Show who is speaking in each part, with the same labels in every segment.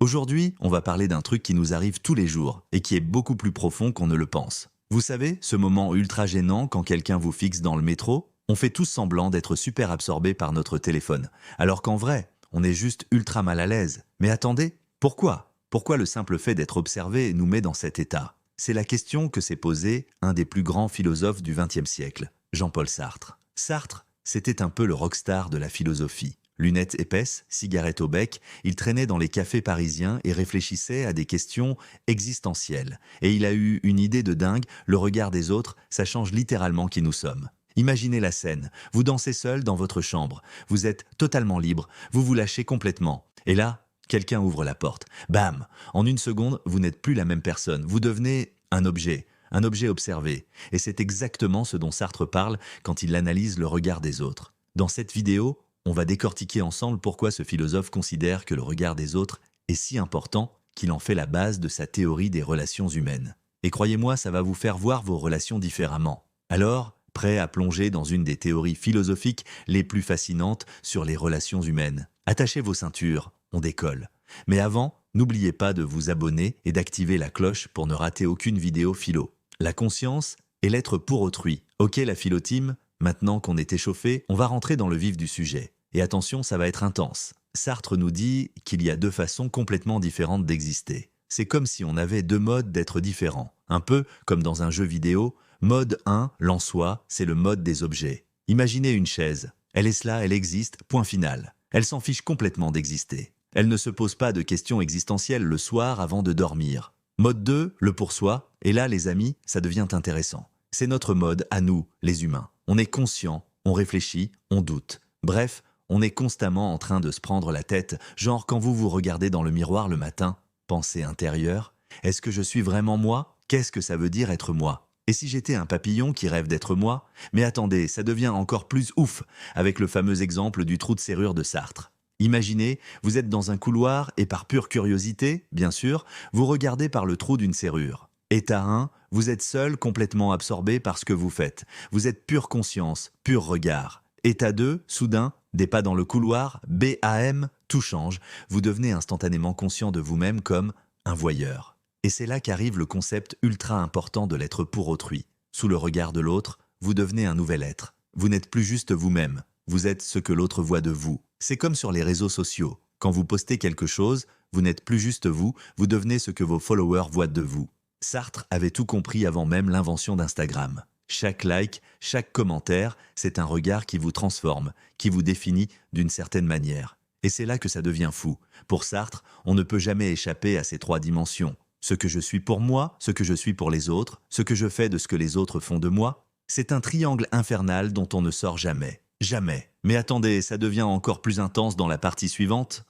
Speaker 1: Aujourd'hui, on va parler d'un truc qui nous arrive tous les jours et qui est beaucoup plus profond qu'on ne le pense. Vous savez, ce moment ultra gênant quand quelqu'un vous fixe dans le métro, on fait tous semblant d'être super absorbé par notre téléphone, alors qu'en vrai, on est juste ultra mal à l'aise. Mais attendez, pourquoi? Pourquoi le simple fait d'être observé nous met dans cet état? C'est la question que s'est posée un des plus grands philosophes du XXe siècle, Jean-Paul Sartre. Sartre, c'était un peu le rockstar de la philosophie. Lunettes épaisses, cigarette au bec, il traînait dans les cafés parisiens et réfléchissait à des questions existentielles. Et il a eu une idée de dingue, le regard des autres, ça change littéralement qui nous sommes. Imaginez la scène, vous dansez seul dans votre chambre, vous êtes totalement libre, vous vous lâchez complètement. Et là, quelqu'un ouvre la porte. Bam! En une seconde, vous n'êtes plus la même personne, vous devenez un objet observé. Et c'est exactement ce dont Sartre parle quand il analyse le regard des autres. Dans cette vidéo, on va décortiquer ensemble pourquoi ce philosophe considère que le regard des autres est si important qu'il en fait la base de sa théorie des relations humaines. Et croyez-moi, ça va vous faire voir vos relations différemment. Alors, prêt à plonger dans une des théories philosophiques les plus fascinantes sur les relations humaines. Attachez vos ceintures, on décolle. Mais avant, n'oubliez pas de vous abonner et d'activer la cloche pour ne rater aucune vidéo philo. La conscience est l'être pour autrui. Ok la philo-team? Maintenant qu'on est échauffé, on va rentrer dans le vif du sujet. Et attention, ça va être intense. Sartre nous dit qu'il y a deux façons complètement différentes d'exister. C'est comme si on avait deux modes d'être différents. Un peu comme dans un jeu vidéo, mode 1, l'en-soi, c'est le mode des objets. Imaginez une chaise. Elle est là, elle existe, point final. Elle s'en fiche complètement d'exister. Elle ne se pose pas de questions existentielles le soir avant de dormir. Mode 2, le pour soi, et là les amis, ça devient intéressant. C'est notre mode à nous, les humains. On est conscient, on réfléchit, on doute. Bref, on est constamment en train de se prendre la tête, genre quand vous vous regardez dans le miroir le matin, pensée intérieure, est-ce que je suis vraiment moi? Qu'est-ce que ça veut dire être moi? Et si j'étais un papillon qui rêve d'être moi? Mais attendez, ça devient encore plus ouf avec le fameux exemple du trou de serrure de Sartre. Imaginez, vous êtes dans un couloir et par pure curiosité, bien sûr, vous regardez par le trou d'une serrure. État 1, vous êtes seul, complètement absorbé par ce que vous faites. Vous êtes pure conscience, pur regard. État 2, soudain, des pas dans le couloir, BAM, tout change. Vous devenez instantanément conscient de vous-même comme un voyeur. Et c'est là qu'arrive le concept ultra important de l'être pour autrui. Sous le regard de l'autre, vous devenez un nouvel être. Vous n'êtes plus juste vous-même. Vous êtes ce que l'autre voit de vous. C'est comme sur les réseaux sociaux. Quand vous postez quelque chose, vous n'êtes plus juste vous, vous devenez ce que vos followers voient de vous. Sartre avait tout compris avant même l'invention d'Instagram. Chaque like, chaque commentaire, c'est un regard qui vous transforme, qui vous définit d'une certaine manière. Et c'est là que ça devient fou. Pour Sartre, on ne peut jamais échapper à ces trois dimensions. Ce que je suis pour moi, ce que je suis pour les autres, ce que je fais de ce que les autres font de moi, c'est un triangle infernal dont on ne sort jamais. Jamais. Mais attendez, ça devient encore plus intense dans la partie suivante.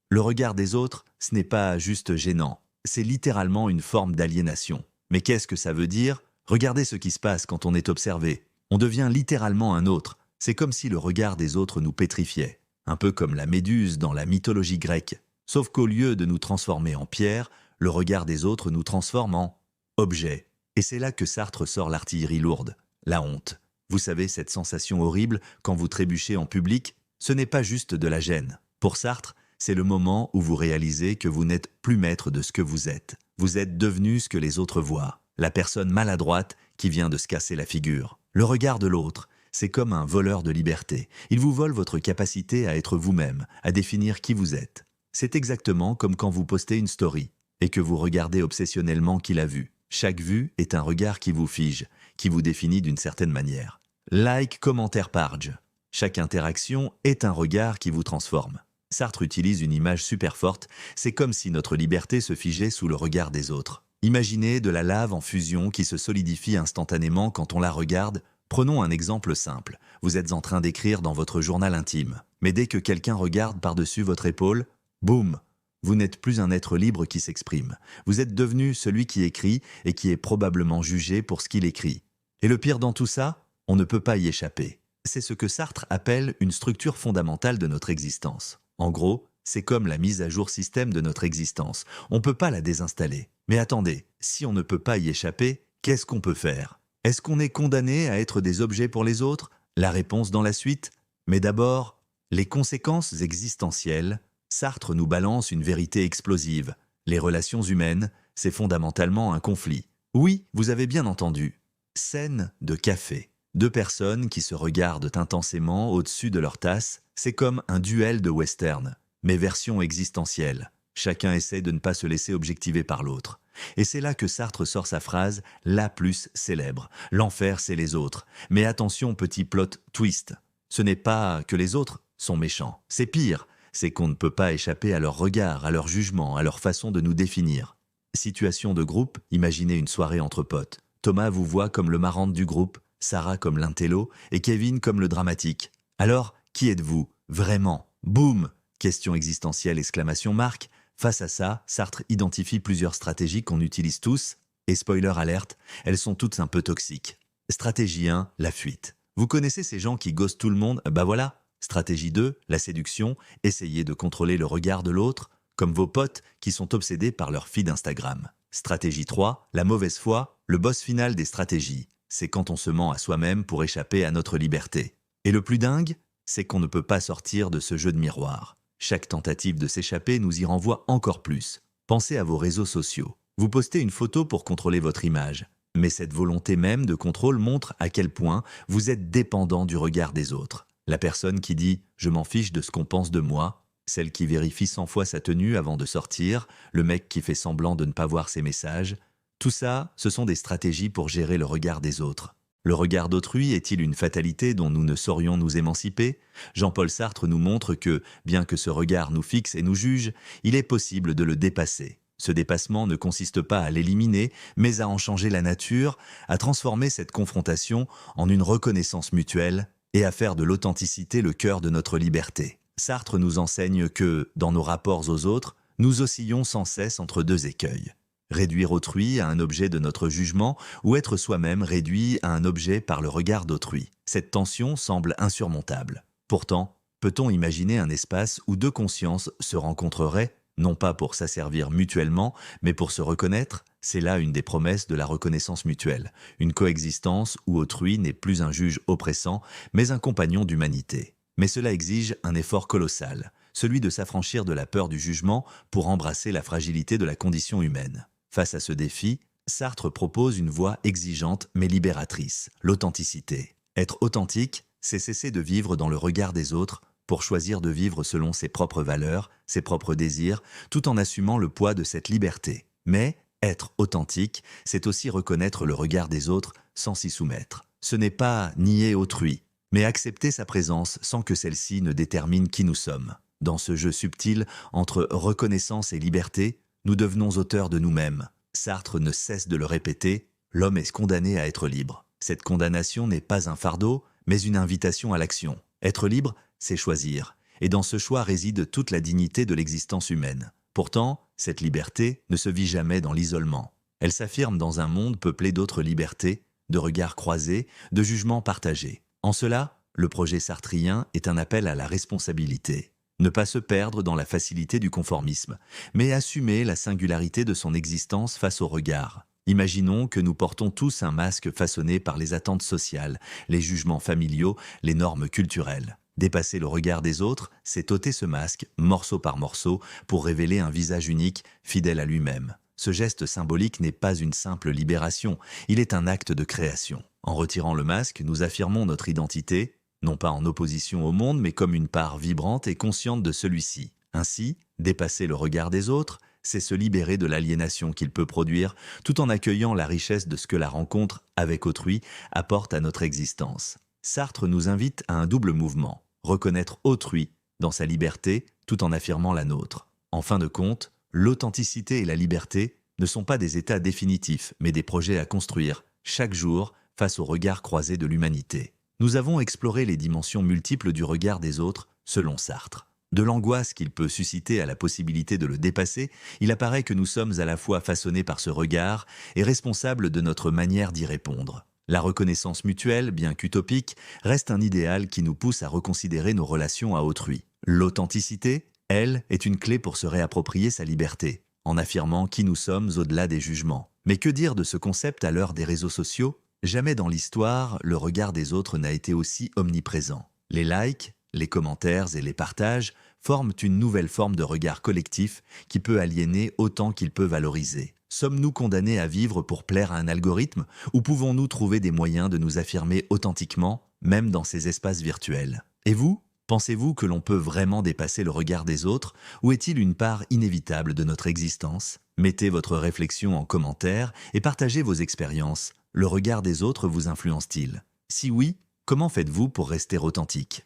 Speaker 1: Le regard des autres, ce n'est pas juste gênant. C'est littéralement une forme d'aliénation. Mais qu'est-ce que ça veut dire? Regardez ce qui se passe quand on est observé. On devient littéralement un autre. C'est comme si le regard des autres nous pétrifiait. Un peu comme la méduse dans la mythologie grecque. Sauf qu'au lieu de nous transformer en pierre, le regard des autres nous transforme en objet. Et c'est là que Sartre sort l'artillerie lourde, la honte. Vous savez, cette sensation horrible quand vous trébuchez en public, ce n'est pas juste de la gêne. Pour Sartre, c'est le moment où vous réalisez que vous n'êtes plus maître de ce que vous êtes. Vous êtes devenu ce que les autres voient. La personne maladroite qui vient de se casser la figure. Le regard de l'autre, c'est comme un voleur de liberté. Il vous vole votre capacité à être vous-même, à définir qui vous êtes. C'est exactement comme quand vous postez une story et que vous regardez obsessionnellement qui l'a vue. Chaque vue est un regard qui vous fige, qui vous définit d'une certaine manière. Like, commentaire, page. Chaque interaction est un regard qui vous transforme. Sartre utilise une image super forte, c'est comme si notre liberté se figeait sous le regard des autres. Imaginez de la lave en fusion qui se solidifie instantanément quand on la regarde. Prenons un exemple simple. Vous êtes en train d'écrire dans votre journal intime. Mais dès que quelqu'un regarde par-dessus votre épaule, boum, vous n'êtes plus un être libre qui s'exprime. Vous êtes devenu celui qui écrit et qui est probablement jugé pour ce qu'il écrit. Et le pire dans tout ça, on ne peut pas y échapper. C'est ce que Sartre appelle une structure fondamentale de notre existence. En gros, c'est comme la mise à jour système de notre existence. On ne peut pas la désinstaller. Mais attendez, si on ne peut pas y échapper, qu'est-ce qu'on peut faire? Est-ce qu'on est condamné à être des objets pour les autres? La réponse dans la suite. Mais d'abord, les conséquences existentielles Sartre nous balance une vérité explosive. Les relations humaines, c'est fondamentalement un conflit. Oui, vous avez bien entendu. Scène de café. Deux personnes qui se regardent intensément au-dessus de leur tasse, c'est comme un duel de western, mais version existentielle. Chacun essaie de ne pas se laisser objectiver par l'autre. Et c'est là que Sartre sort sa phrase la plus célèbre. L'enfer, c'est les autres. Mais attention, petit plot twist. Ce n'est pas que les autres sont méchants. C'est pire. C'est qu'on ne peut pas échapper à leur regard, à leur jugement, à leur façon de nous définir. Situation de groupe, imaginez une soirée entre potes. Thomas vous voit comme le marrante du groupe, Sarah comme l'intello et Kevin comme le dramatique. Alors, qui êtes-vous vraiment? Boum! Question existentielle, exclamation marque. Face à ça, Sartre identifie plusieurs stratégies qu'on utilise tous, et spoiler alerte, elles sont toutes un peu toxiques. Stratégie 1, la fuite. Vous connaissez ces gens qui gossent tout le monde? Bah voilà. Stratégie 2, la séduction, essayez de contrôler le regard de l'autre, comme vos potes qui sont obsédés par leur feed Instagram. Stratégie 3, la mauvaise foi, le boss final des stratégies. C'est quand on se ment à soi-même pour échapper à notre liberté. Et le plus dingue, c'est qu'on ne peut pas sortir de ce jeu de miroir. Chaque tentative de s'échapper nous y renvoie encore plus. Pensez à vos réseaux sociaux. Vous postez une photo pour contrôler votre image. Mais cette volonté même de contrôle montre à quel point vous êtes dépendant du regard des autres. La personne qui dit « je m'en fiche de ce qu'on pense de moi », celle qui vérifie 100 fois sa tenue avant de sortir, le mec qui fait semblant de ne pas voir ses messages. Tout ça, ce sont des stratégies pour gérer le regard des autres. Le regard d'autrui est-il une fatalité dont nous ne saurions nous émanciper? Jean-Paul Sartre nous montre que, bien que ce regard nous fixe et nous juge, il est possible de le dépasser. Ce dépassement ne consiste pas à l'éliminer, mais à en changer la nature, à transformer cette confrontation en une reconnaissance mutuelle et à faire de l'authenticité le cœur de notre liberté. Sartre nous enseigne que, dans nos rapports aux autres, nous oscillons sans cesse entre deux écueils. Réduire autrui à un objet de notre jugement ou être soi-même réduit à un objet par le regard d'autrui. Cette tension semble insurmontable. Pourtant, peut-on imaginer un espace où deux consciences se rencontreraient, non pas pour s'asservir mutuellement, mais pour se reconnaître? C'est là une des promesses de la reconnaissance mutuelle, une coexistence où autrui n'est plus un juge oppressant, mais un compagnon d'humanité. Mais cela exige un effort colossal, celui de s'affranchir de la peur du jugement pour embrasser la fragilité de la condition humaine. Face à ce défi, Sartre propose une voie exigeante mais libératrice, l'authenticité. Être authentique, c'est cesser de vivre dans le regard des autres pour choisir de vivre selon ses propres valeurs, ses propres désirs, tout en assumant le poids de cette liberté. Mais être authentique, c'est aussi reconnaître le regard des autres sans s'y soumettre. Ce n'est pas nier autrui, mais accepter sa présence sans que celle-ci ne détermine qui nous sommes. Dans ce jeu subtil entre reconnaissance et liberté, nous devenons auteurs de nous-mêmes. Sartre ne cesse de le répéter, l'homme est condamné à être libre. Cette condamnation n'est pas un fardeau, mais une invitation à l'action. Être libre, c'est choisir. Et dans ce choix réside toute la dignité de l'existence humaine. Pourtant, cette liberté ne se vit jamais dans l'isolement. Elle s'affirme dans un monde peuplé d'autres libertés, de regards croisés, de jugements partagés. En cela, le projet sartrien est un appel à la responsabilité. Ne pas se perdre dans la facilité du conformisme, mais assumer la singularité de son existence face au regard. Imaginons que nous portons tous un masque façonné par les attentes sociales, les jugements familiaux, les normes culturelles. Dépasser le regard des autres, c'est ôter ce masque, morceau par morceau, pour révéler un visage unique, fidèle à lui-même. Ce geste symbolique n'est pas une simple libération, il est un acte de création. En retirant le masque, nous affirmons notre identité, non pas en opposition au monde, mais comme une part vibrante et consciente de celui-ci. Ainsi, dépasser le regard des autres, c'est se libérer de l'aliénation qu'il peut produire, tout en accueillant la richesse de ce que la rencontre avec autrui apporte à notre existence. Sartre nous invite à un double mouvement, reconnaître autrui dans sa liberté, tout en affirmant la nôtre. En fin de compte, l'authenticité et la liberté ne sont pas des états définitifs, mais des projets à construire, chaque jour, face au regard croisé de l'humanité. Nous avons exploré les dimensions multiples du regard des autres, selon Sartre. De l'angoisse qu'il peut susciter à la possibilité de le dépasser, il apparaît que nous sommes à la fois façonnés par ce regard et responsables de notre manière d'y répondre. La reconnaissance mutuelle, bien qu'utopique, reste un idéal qui nous pousse à reconsidérer nos relations à autrui. L'authenticité, elle, est une clé pour se réapproprier sa liberté, en affirmant qui nous sommes au-delà des jugements. Mais que dire de ce concept à l'heure des réseaux sociaux ? Jamais dans l'histoire, le regard des autres n'a été aussi omniprésent. Les likes, les commentaires et les partages forment une nouvelle forme de regard collectif qui peut aliéner autant qu'il peut valoriser. Sommes-nous condamnés à vivre pour plaire à un algorithme ou pouvons-nous trouver des moyens de nous affirmer authentiquement, même dans ces espaces virtuels? Et vous? Pensez-vous que l'on peut vraiment dépasser le regard des autres ou est-il une part inévitable de notre existence? Mettez votre réflexion en commentaire et partagez vos expériences. Le regard des autres vous influence-t-il? Si oui, comment faites-vous pour rester authentique?